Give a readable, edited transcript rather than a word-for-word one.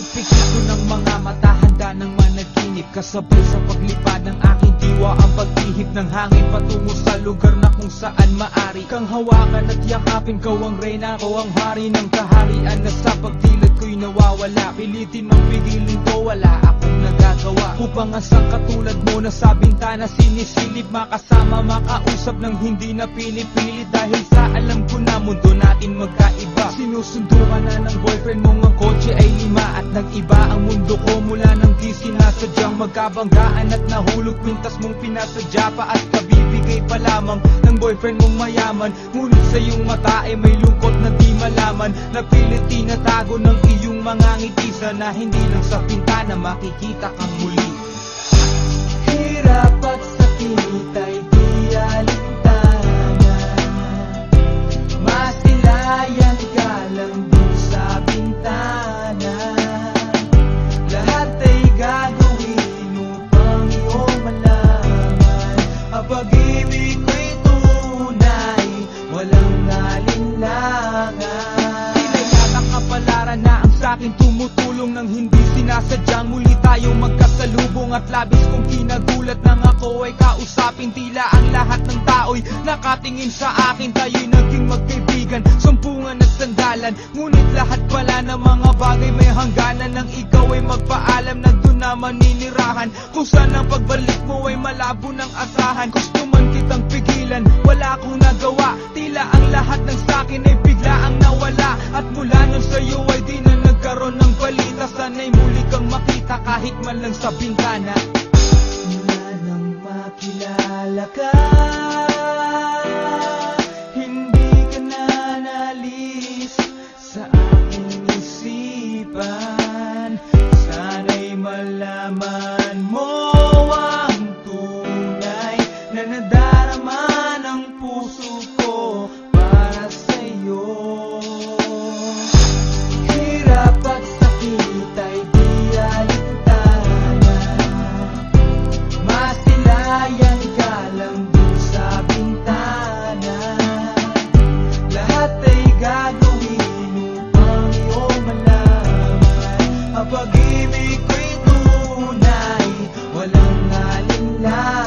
pagpikit ko ng mga mata, handa ng managinip. Kasabay sa paglipad ng aking diwa, ang pag-ihip ng hangin patungo sa lugar na kung saan maari kang hawakan at yakapin. Kau ang reyna, ko ang hari ng kaharian na sa pagdilid ko'y nawawala. Pilitin mang pigilin ko, wala akong nagagawa upang ang katulad mo na sa bintana sinisilip, makasama, makausap ng hindi na pinipilit. Dahil sa alam ko na mundo natin magkaiba. Sinusundo ka na ng boyfriend mong ang kotse ay 5 at nag-iba ang mundo ko mula nang di sinasadyang magkabanggaan at nahulog kwintas mong pinasadya pa at kabibigay pa lamang ng boyfriend mong mayaman. Ngunit sa iyong mata ay may lungkot na di malaman, napilit tinatago ng iyong mga ngiti na hindi lang sa pintana makikita kang muli. Hirap at sakit ay di alintana, masilayan ka lang dun sa bintana. Lahat ay gagawin upang iyong malaman ang pag-ibig ko'y tunay, walang alinlangan. Sila'y yatang kapalaran na ang sa'kin tumutulong nang hindi sinasadyang muli tayo magkasalubong. At labis kong kinagulat nang ako ay kausapin. Tila ang lahat ng tao'y nakatingin sa akin. Tayo'y naging magkaibigan, sumpungan at sandalan. Ngunit lahat pala ng mga bagay may hangganan. Nang ikaw ay magpaalam na doon na maninirahan, kung saan ang pagbalik mo ay malabo ng asahan. Gusto man kitang pigilan, wala akong nagawa. Tila ang lahat ng sakin ay bigla ang nawala. At mula nun sa'yo ay di na nagkaroon ng balita. Sana'y muli kang makita kahit man lang sa bintana. Mula nang makilala ka, hindi ka na nalis sa aking isipan. Sana'y malaman mo ang tunay na nadarama ng puso ko para sa'yo. Hirap at sakit ay di alintana, masilayan ka lang dun sa bintana. Lahat ay gagawin upang iyong malaman ang pag-ibig ko'y tunay, walang alinlangan.